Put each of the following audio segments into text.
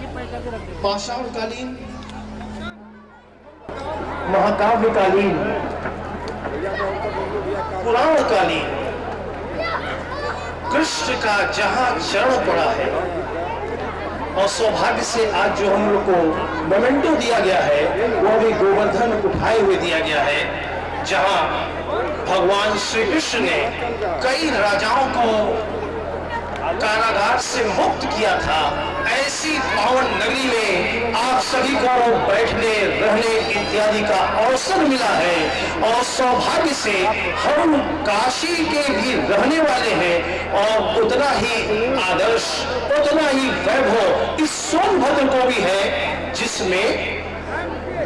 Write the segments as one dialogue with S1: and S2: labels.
S1: पाषाणकालीन, महाकाव्यकालीन, पुराणकालीन कृष्ण का जहां चरण पड़ा है, और सौभाग्य से आज जो हम लोग को मोमेंटो दिया गया है वो भी गोवर्धन उठाए हुए दिया गया है, जहां भगवान श्री कृष्ण ने कई राजाओं को कारागार से मुक्त किया था। ऐसी पावन नगरी में आप सभी को बैठने, रहने इत्यादि का अवसर मिला है, और सौभाग्य से हम काशी के भी रहने वाले हैं, और उतना ही आदर्श, उतना ही वैभव इस सोनभद्र को भी है, जिसमें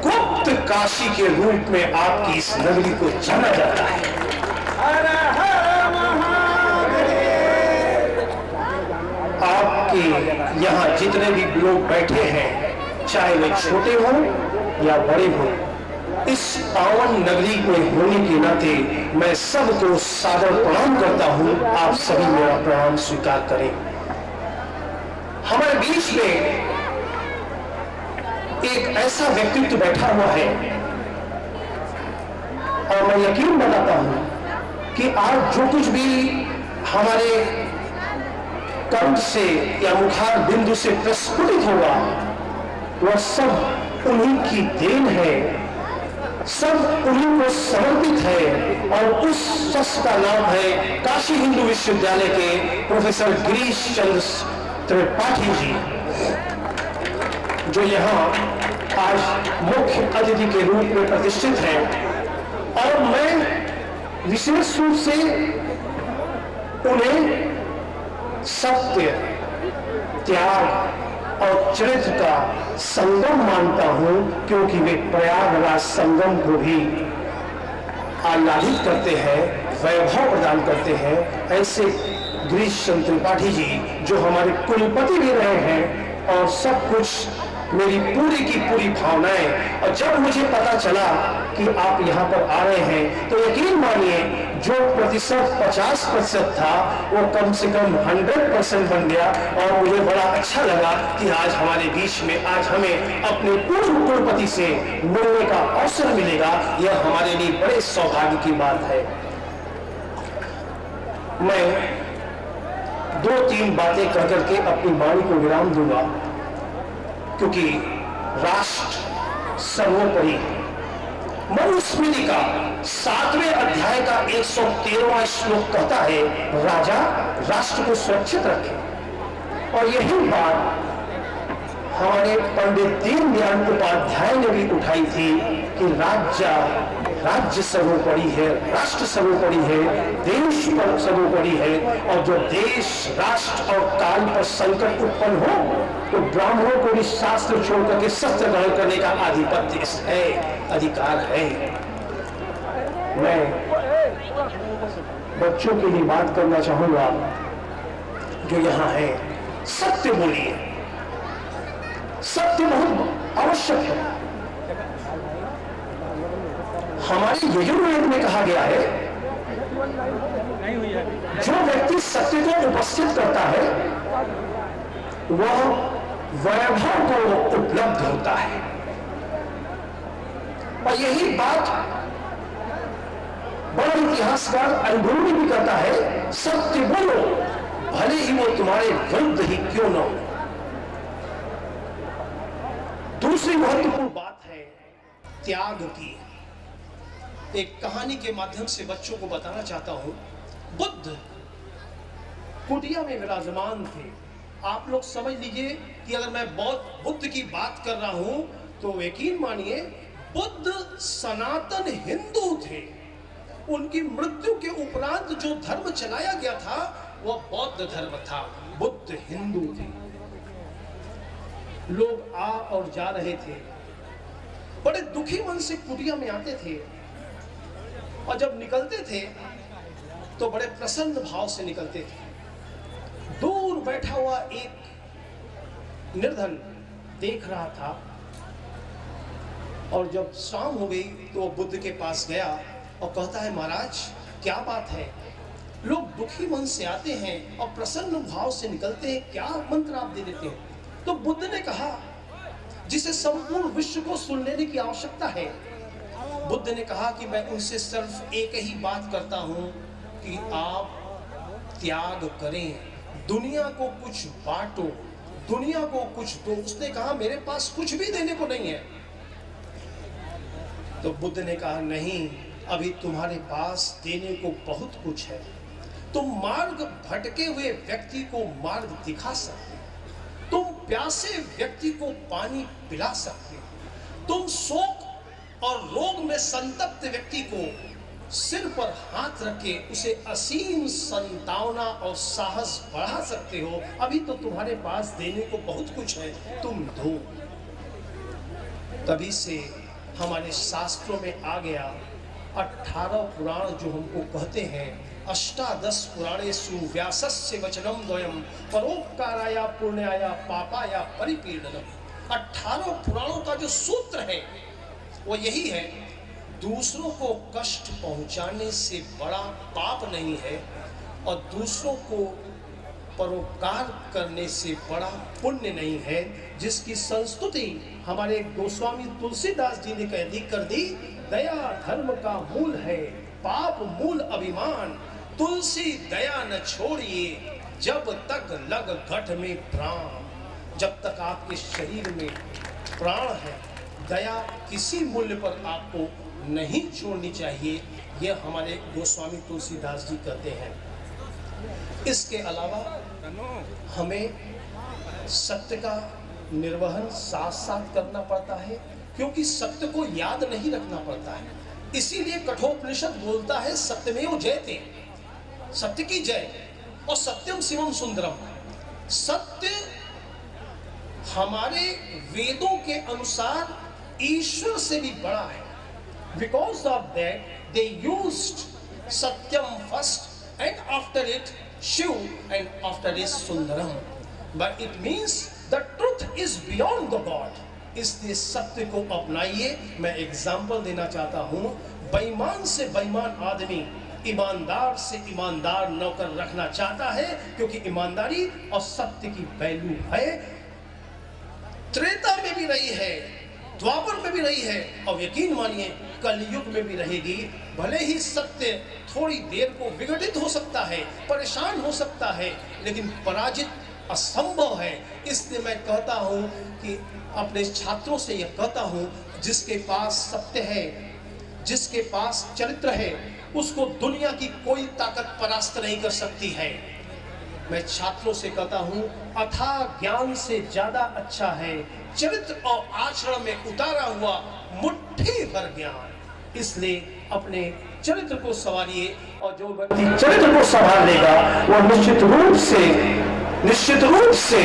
S1: गुप्त काशी के रूप में आपकी इस नगरी को जाना जाता है। आपके यहाँ जितने भी लोग बैठे हैं, चाहे वे छोटे हों या बड़े हों, इस पावन नगरी में होने के नाते मैं सबको सादर प्रणाम करता हूं। आप सभी मेरा प्रणाम स्वीकार करें। हमारे बीच में एक ऐसा व्यक्तित्व बैठा हुआ है, और मैं यकीन बताता हूं कि आज जो कुछ भी हमारे कंठ से या मुखार बिंदु से प्रस्फुटित होगा, वह सब उन्हीं की देन है, सब उन्हीं को समर्पित है, और उस शख्स का नाम है काशी हिंदू विश्वविद्यालय के प्रोफेसर गिरीश चंद्र त्रिपाठी जी, जो यहाँ आज मुख्य अतिथि के रूप में प्रतिष्ठित है। और मैं विशेष रूप से उन्हें सत्य, त्याग और चरित्र का संगम मानता हूं, क्योंकि वे प्रयागराज संगम को भी आह्लादित करते हैं, वैभव प्रदान करते हैं। ऐसे गिरीश चंद्र त्रिपाठी जी, जो हमारे कुलपति भी रहे हैं, और सब कुछ मेरी पूरी की पूरी भावनाएं, और जब मुझे पता चला कि आप यहाँ पर आ रहे हैं, तो यकीन मानिए जो प्रतिशत 50% था वो कम से कम 100% बन गया, और मुझे बड़ा अच्छा लगा कि आज हमारे बीच में, आज हमें अपने पूर्व कुलपति से मिलने का अवसर मिलेगा। यह हमारे लिए बड़े सौभाग्य की बात है। मैं 2-3 बातें कह करके अपनी वाणी को विराम दूंगा, क्योंकि राष्ट्र सर्वोपरि है। मनुस्मृति का 7वें अध्याय का 113वां श्लोक कहता है, राजा राष्ट्र को सुरक्षित रखे। और यही बात हमारे पंडित दीनदयाल उपाध्याय ने भी उठाई थी कि राज्य सर्वोपरि है, राष्ट्र सर्वोपरि है, देश पर सर्वोपरि है, और जो देश, राष्ट्र और काल पर संकट उत्पन्न हो, तो ब्राह्मणों को भी शास्त्र छोड़कर के शस्त्र ग्रहण करने का आधिपत्य है, अधिकार है। मैं बच्चों के लिए बात करना चाहूंगा जो यहाँ है। सत्य बोलिए, सत्य बहुत आवश्यक है। हमारे यजुर्वेद में कहा गया है, जो व्यक्ति सत्य को उपस्थित करता है वह वैभव को उपलब्ध होता है। और यही बात बड़ा इतिहासकार अनुभवी भी करता है, सत्य बोलो भले ही वो तुम्हारे विरुद्ध ही क्यों न हो। दूसरी महत्वपूर्ण बात है त्याग की। एक कहानी के माध्यम से बच्चों को बताना चाहता हूं। बुद्ध कुटिया में विराजमान थे। आप लोग समझ लीजिए कि अगर मैं बुद्ध की बात कर रहा हूं तो यकीन मानिए बुद्ध सनातन हिंदू थे। उनकी मृत्यु के उपरांत जो धर्म चलाया गया था वह बौद्ध धर्म था। बुद्ध हिंदू थे। लोग आ और जा रहे थे, बड़े दुखी मन से कुटिया में आते थे, और जब निकलते थे तो बड़े प्रसन्न भाव से निकलते थे। दूर बैठा हुआ एक निर्धन देख रहा था, और जब शाम हो गई तो वो बुद्ध के पास गया और कहता है, महाराज क्या बात है? लोग दुखी मन से आते हैं और प्रसन्न भाव से निकलते हैं, क्या मंत्र आप दे देते हैं? तो बुद्ध ने कहा, जिसे संपूर्ण विश्व को सुन लेने की आवश्यकता है, बुद्ध ने कहा कि मैं उनसे सिर्फ एक ही बात करता हूं कि आप त्याग करें, दुनिया को कुछ बांटो, दुनिया को कुछ दो। उसने कहा मेरे पास कुछ भी देने को नहीं है। तो बुद्ध ने कहा नहीं, अभी तुम्हारे पास देने को बहुत कुछ है। तुम मार्ग भटके हुए व्यक्ति को मार्ग दिखा सकते हो, तुम प्यासे व्यक्ति को पानी पिला सकते हो, तुम शोक और रोग में संतप्त व्यक्ति को सिर पर हाथ रखे उसे असीम संतावना और साहस बढ़ा सकते हो। अभी तो तुम्हारे पास देने को बहुत कुछ है, तुम दो। तभी से हमारे शास्त्रों में आ गया 18 पुराण जो हमको कहते हैं, अष्टादश पुराणेषु व्यासस्य वचनम द्वयम परोपकाराय पुण्याय पापाय परिपीडनम। 18 पुराणों का जो सूत्र है वो यही है, दूसरों को कष्ट पहुंचाने से बड़ा पाप नहीं है और दूसरों को परोपकार करने से बड़ा पुण्य नहीं है, जिसकी संस्तुति हमारे गोस्वामी तुलसीदास जी ने कर दी। दया धर्म का मूल है, पाप मूल अभिमान, तुलसी दया न छोड़िए जब तक लग घट में प्राण। जब तक आपके शरीर में प्राण है, दया किसी मूल्य पर आपको नहीं छोड़नी चाहिए। यह हमारे गोस्वामी तुलसीदास जी कहते हैं। इसके अलावा हमें सत्य का निर्वहन साथ साथ करना पड़ता है, क्योंकि सत्य को याद नहीं रखना पड़ता है। इसीलिए कठोपनिषद बोलता है सत्यमेव जयते, सत्य की जय, और सत्यम शिवम सुंदरम। सत्य हमारे वेदों के अनुसार ईश्वर से भी बड़ा है। Because of that, they used Satyam first, and after it Shiv, and after it Sundaram. But it means the truth is beyond the God. इसलिए सत्य को अपनाइए। मैं एग्जाम्पल देना चाहता हूँ, बेईमान से बेईमान आदमी ईमानदार से ईमानदार नौकर रखना चाहता है, क्योंकि ईमानदारी और सत्य की वैल्यू है। त्रेता में भी रही है, द्वापर में भी रही है, और यकीन मानिए कलयुग में भी रहेगी। भले ही सत्य थोड़ी देर को विघटित हो सकता है, परेशान हो सकता है, लेकिन पराजित असंभव है। इसलिए मैं कहता हूं कि अपने छात्रों से यह कहता हूं, जिसके पास सत्य है, जिसके पास चरित्र है, उसको दुनिया की कोई ताकत परास्त नहीं कर सकती है। मैं छात्रों से कहता हूं, अथाह ज्ञान से ज्यादा अच्छा है चरित्र और आचरण में उतारा हुआ मुट्ठी भर ज्ञान। इसलिए अपने चरित्र को संवारिए, और जो व्यक्ति चरित्र को संभाल लेगा वो निश्चित रूप से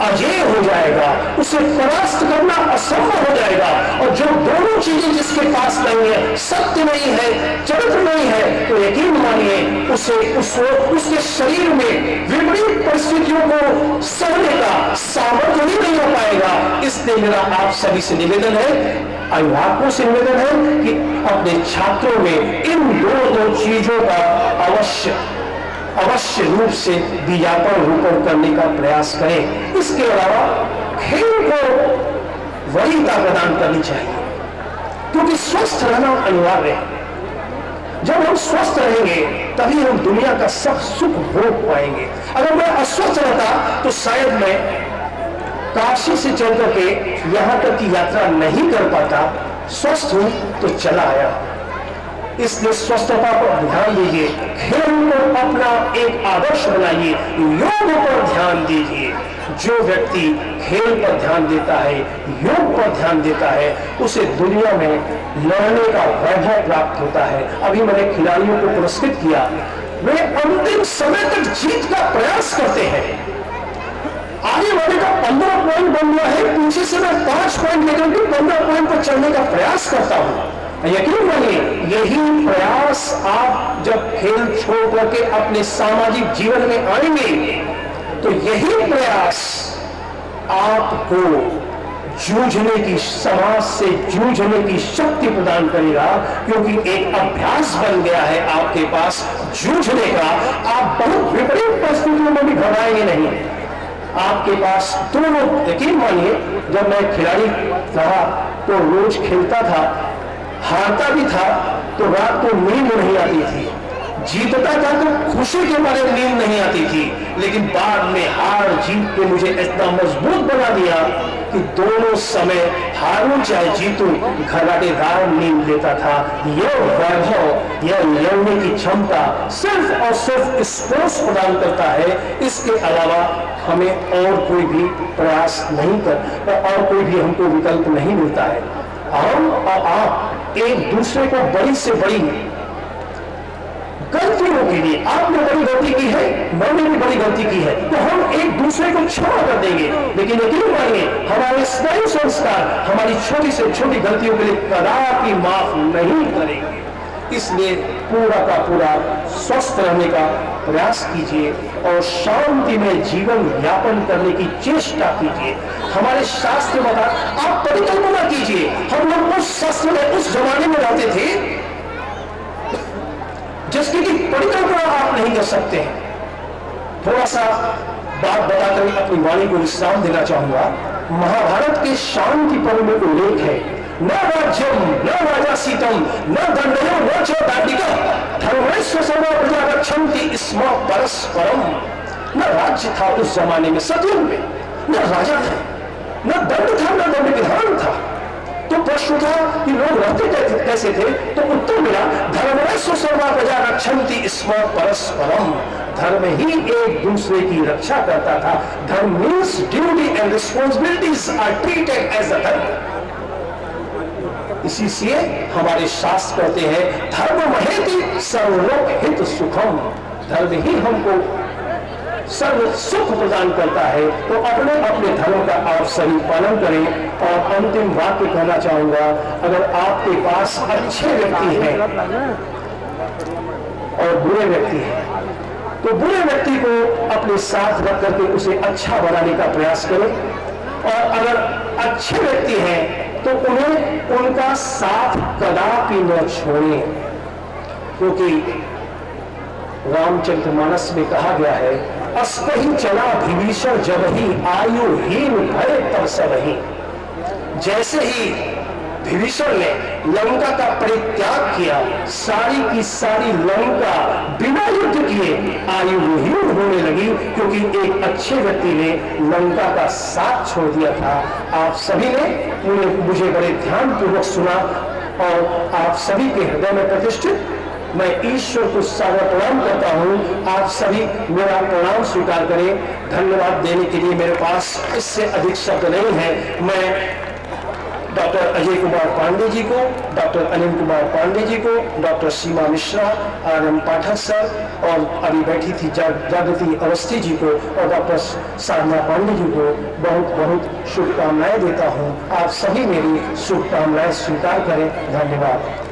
S1: अजेय हो जाएगा, उसे परास्त करना असंभव हो जाएगा। और जो दोनों चीजें जिसके पास नहीं है, सत्य नहीं है, चरित्र नहीं है, तो यकीन मानिए उसके शरीर में विपरीत परिस्थितियों को सहने का सामर्थ्य ही नहीं हो पाएगा। इसलिए मेरा आप सभी से निवेदन है, अभिभावकों से निवेदन है कि अपने छात्रों में इन दो चीजों का अवश्य रूप से बीजापन रोपण करने का प्रयास करें। इसके अलावा खेल को वरीयता प्रदान करनी चाहिए, क्योंकि स्वस्थ रहना अनिवार्य है। जब हम स्वस्थ रहेंगे तभी हम दुनिया का सब सुख भोग पाएंगे। अगर मैं अस्वस्थ रहता तो शायद मैं काशी से चल करके यहां तक की यात्रा नहीं कर पाता। स्वस्थ हूं तो चला आया। इसलिए स्वस्थता पर ध्यान दीजिए, खेल को अपना एक आदर्श बनाइए, योग पर ध्यान दीजिए। जो व्यक्ति खेल पर ध्यान देता है, योग पर ध्यान देता है, उसे दुनिया में लड़ने का वैभव प्राप्त होता है। अभी मैंने खिलाड़ियों को पुरस्कृत किया, वे अंतिम समय तक जीत का प्रयास करते हैं। आगे वाले का 15 पॉइंट बन गया है, पीछे से मैं 5 पॉइंट लेकर के 15 पॉइंट पर चढ़ने का प्रयास करता हूं। यकीन मानिए, यही प्रयास आप जब खेल छोड़ करके अपने सामाजिक जीवन में आएंगे तो यही प्रयास आपको जूझने की, समाज से जूझने की शक्ति प्रदान करेगा, क्योंकि एक अभ्यास बन गया है आपके पास जूझने का। आप बहुत विपरीत परिस्थितियों में भी घबराएंगे नहीं, आपके पास दोनों, यकीन मानिए जब मैं खिलाड़ी रहा तो रोज खेलता था, हारता भी था तो रात को नींद नहीं आती थी, जीतता था तो खुशी के मारे नींद नहीं आती थी, लेकिन बाद में हार जीत के मुझे इतना मजबूत बना दिया कि दोनों समय हारूं चाहे जीतूं घराटेदार नींद लेता था। यह वैभव, यह लड़ने की क्षमता सिर्फ और सिर्फ स्पोर्ट्स प्रदान करता है। इसके अलावा हमें और कोई भी प्रयास नहीं कर, और कोई भी हमको विकल्प नहीं मिलता है। हम और आप एक दूसरे को बड़ी से बड़ी गलतियों के लिए, आपने बड़ी गलती की है, मैंने भी बड़ी गलती की है, तो हम एक दूसरे को क्षमा कर देंगे, लेकिन यकीन मानिए हमारे स्नायु संस्कार हमारी छोटी से छोटी गलतियों के लिए कदापि माफ नहीं करेंगे। इसलिए पूरा का पूरा स्वस्थ रहने का प्रयास कीजिए और शांति में जीवन यापन करने की चेष्टा कीजिए। हमारे शास्त्र बता, आप परिकल्पना कीजिए, हम लोग उस शास्त्र में उस जमाने में रहते थे जिसकी की परिकल्पना आप नहीं कर सकते हैं। थोड़ा सा बात बताकर अपनी वाणी को विश्राम देना चाहूंगा। महाभारत के शांति पर्व में उल्लेख है, न राज्यम न राजा सीतम न दंडयो न च दांडिका धर्मेश्वर सर्व प्रजा रक्षन्ति स्म परस्परम। न राज्य था उस जमाने में, सतयुग में, न राजा था, न दंड था, न दंड विधान था। तो प्रश्न था कि लोग रहते कैसे थे, तो उत्तर मिला धर्मेश्वर सर्व प्रजा रक्षन्ति स्म परस्परम। धर्म ही एक दूसरे की रक्षा करता था। Dharma means duty and responsibilities are treated as a dharma. इसी से हमारे शास्त्र कहते हैं धर्म महेति सर्वलोक हित सुखम। धर्म ही हमको सर्व सुख प्रदान करता है। तो अपने अपने धर्म का आप सही पालन करें। और अंतिम वाक्य कहना चाहूंगा, अगर आपके पास अच्छे व्यक्ति हैं और बुरे व्यक्ति हैं, तो बुरे व्यक्ति को अपने साथ रख करके उसे अच्छा बनाने का प्रयास करें, और अगर अच्छे व्यक्ति हैं तो उन्हें उनका साथ कदापि न छोड़ें, क्योंकि रामचरितमानस में कहा गया है अस्पहि चला विभीषण जब ही आयु हीन भय तब सबहि। जैसे ही विभीषण ने लंका का परित्याग किया, सारी की सारी लंका बिना युद्ध किए आयुहीन होने लगी, क्योंकि एक अच्छे व्यक्ति ने लंका का साथ छोड़ दिया था। आप सभी ने मुझे बड़े ध्यानपूर्वक सुना और आप सभी के हृदय में प्रतिष्ठित मैं ईश्वर को सादर प्रणाम करता हूं। आप सभी मेरा प्रणाम स्वीकार करें। धन्यवाद देने के लिए मेरे पास इससे अधिक शब्द नहीं है। मैं डॉक्टर अजय कुमार पांडे जी को, डॉक्टर अनिल कुमार पांडे जी को, डॉक्टर सीमा मिश्रा, आर.एम. पाठक सर, और अभी बैठी थी जागृति अवस्थी जी को, और डॉक्टर साधना पांडे जी को बहुत बहुत शुभकामनाएं देता हूं। आप सभी मेरी शुभकामनाएं स्वीकार करें। धन्यवाद।